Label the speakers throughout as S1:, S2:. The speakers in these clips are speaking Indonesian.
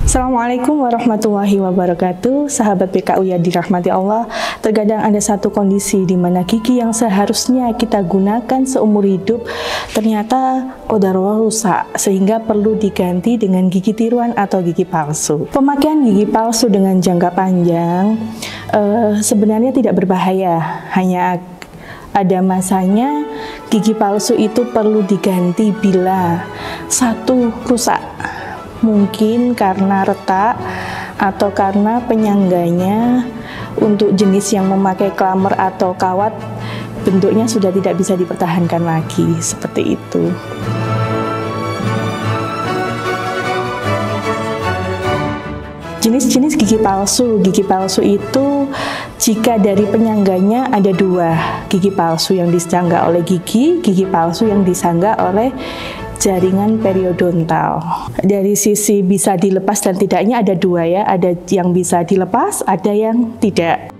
S1: Assalamualaikum warahmatullahi wabarakatuh. Sahabat PKU yang dirahmati Allah, terkadang ada satu kondisi di mana gigi yang seharusnya kita gunakan seumur hidup ternyata qadarullah rusak, sehingga perlu diganti dengan gigi tiruan atau gigi palsu. Pemakaian gigi palsu dengan jangka panjang sebenarnya tidak berbahaya, hanya ada masanya gigi palsu itu perlu diganti bila satu rusak, mungkin karena retak atau karena penyangganya untuk jenis yang memakai klamer atau kawat bentuknya sudah tidak bisa dipertahankan lagi, seperti itu. Jenis-jenis gigi palsu itu jika dari penyangganya ada dua, gigi palsu yang disangga oleh gigi palsu yang disangga oleh jaringan periodontal. Dari sisi bisa dilepas dan tidaknya ada dua ya, ada yang bisa dilepas, ada yang tidak.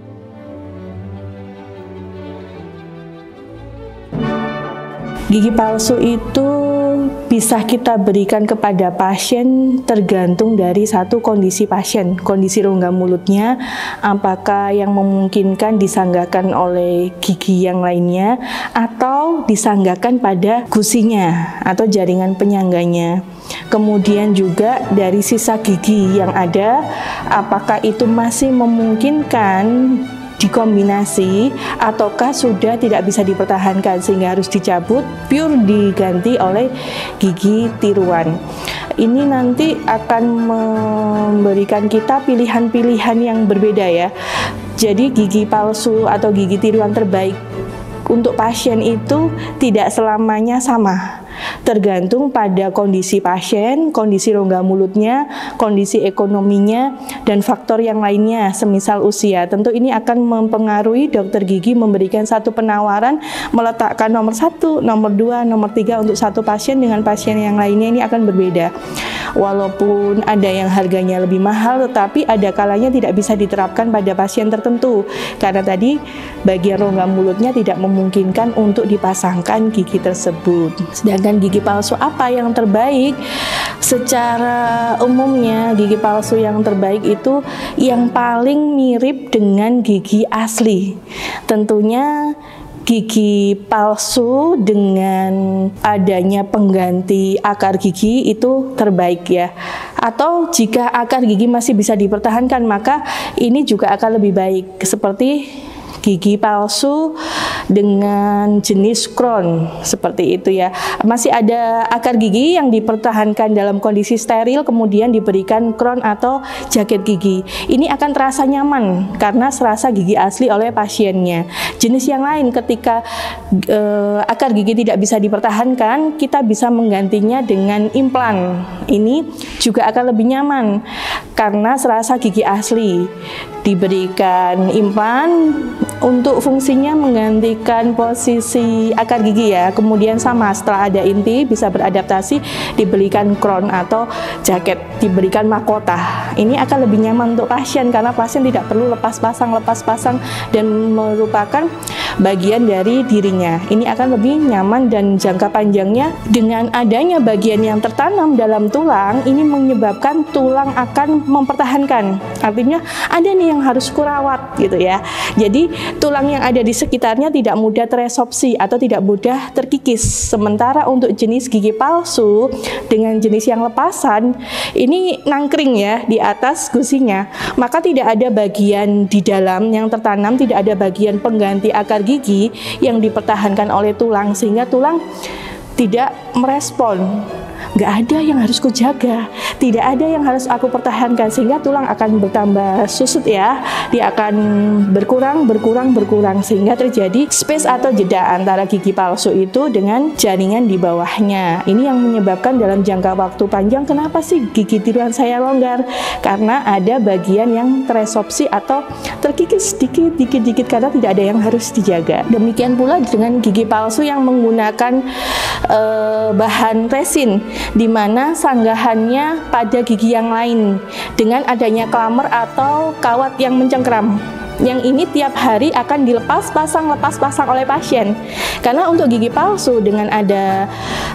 S1: Gigi palsu itu bisa kita berikan kepada pasien tergantung dari satu kondisi pasien, kondisi rongga mulutnya, apakah yang memungkinkan disanggakan oleh gigi yang lainnya atau disanggakan pada gusinya atau jaringan penyangganya. Kemudian juga dari sisa gigi yang ada, apakah itu masih memungkinkan dikombinasi ataukah sudah tidak bisa dipertahankan sehingga harus dicabut, pure diganti oleh gigi tiruan. Ini nanti akan memberikan kita pilihan-pilihan yang berbeda ya. Jadi gigi palsu atau gigi tiruan terbaik untuk pasien itu tidak selamanya sama, tergantung pada kondisi pasien, kondisi rongga mulutnya, kondisi ekonominya, dan faktor yang lainnya, semisal usia. Tentu ini akan mempengaruhi dokter gigi memberikan satu penawaran, meletakkan nomor 1, nomor 2, nomor 3 untuk satu pasien dengan pasien yang lainnya, ini akan berbeda. Walaupun ada yang harganya lebih mahal, tetapi ada kalanya tidak bisa diterapkan pada pasien tertentu, karena tadi bagian rongga mulutnya tidak memungkinkan untuk dipasangkan gigi tersebut. Sedangkan gigi palsu apa yang terbaik? Secara umumnya gigi palsu yang terbaik itu yang paling mirip dengan gigi asli. Tentunya gigi palsu dengan adanya pengganti akar gigi itu terbaik ya. Atau jika akar gigi masih bisa dipertahankan, maka ini juga akan lebih baik, seperti gigi palsu dengan jenis crown, seperti itu ya. Masih ada akar gigi yang dipertahankan dalam kondisi steril, kemudian diberikan crown atau jaket gigi. Ini akan terasa nyaman karena serasa gigi asli oleh pasiennya. Jenis yang lain ketika akar gigi tidak bisa dipertahankan, kita bisa menggantinya dengan implan. Ini juga akan lebih nyaman karena serasa gigi asli. Diberikan implan untuk fungsinya menggantikan posisi akar gigi ya. Kemudian sama, setelah ada inti bisa beradaptasi, diberikan crown atau jaket, diberikan mahkota. Ini akan lebih nyaman untuk pasien karena pasien tidak perlu lepas pasang dan merupakan bagian dari dirinya. Ini akan lebih nyaman dan jangka panjangnya dengan adanya bagian yang tertanam dalam tulang, ini menyebabkan tulang akan mempertahankan. Artinya ada nih yang harus kurawat gitu ya. Jadi tulang yang ada di sekitarnya tidak mudah teresorpsi atau tidak mudah terkikis. Sementara untuk jenis gigi palsu dengan jenis yang lepasan, ini nangkring ya di atas gusinya, maka tidak ada bagian di dalam yang tertanam, tidak ada bagian pengganti akar gigi yang dipertahankan oleh tulang, sehingga tulang tidak merespon. Nggak ada yang harus kujaga, tidak ada yang harus aku pertahankan, sehingga tulang akan bertambah susut ya, dia akan berkurang sehingga terjadi space atau jeda antara gigi palsu itu dengan jaringan di bawahnya. Ini yang menyebabkan dalam jangka waktu panjang kenapa sih gigi tiruan saya longgar? Karena ada bagian yang teresorpsi atau terkikis dikit karena tidak ada yang harus dijaga. Demikian pula dengan gigi palsu yang menggunakan bahan resin, di mana sanggahannya pada gigi yang lain dengan adanya klamer atau kawat yang mencengkeram. Yang ini tiap hari akan dilepas pasang oleh pasien. Karena untuk gigi palsu dengan ada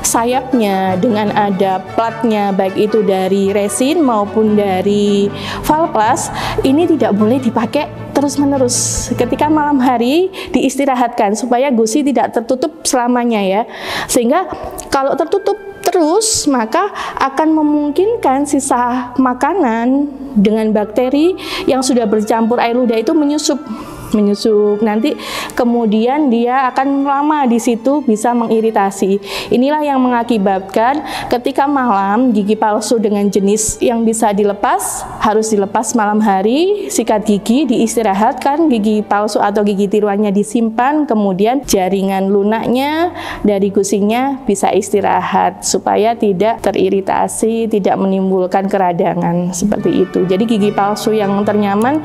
S1: sayapnya dengan ada platnya, baik itu dari resin maupun dari valplas, ini tidak boleh dipakai terus-menerus. Ketika malam hari diistirahatkan supaya gusi tidak tertutup selamanya ya. Sehingga kalau tertutup terus maka akan memungkinkan sisa makanan dengan bakteri yang sudah bercampur air ludah itu menyusup. Nanti kemudian dia akan lama di situ, bisa mengiritasi. Inilah yang mengakibatkan ketika malam gigi palsu dengan jenis yang bisa dilepas harus dilepas malam hari, sikat gigi diistirahatkan, gigi palsu atau gigi tiruannya disimpan, kemudian jaringan lunaknya dari gusinya bisa istirahat supaya tidak teriritasi, tidak menimbulkan keradangan seperti itu. Jadi gigi palsu yang ternyaman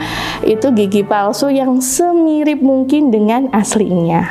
S1: itu gigi palsu yang semirip mungkin dengan aslinya.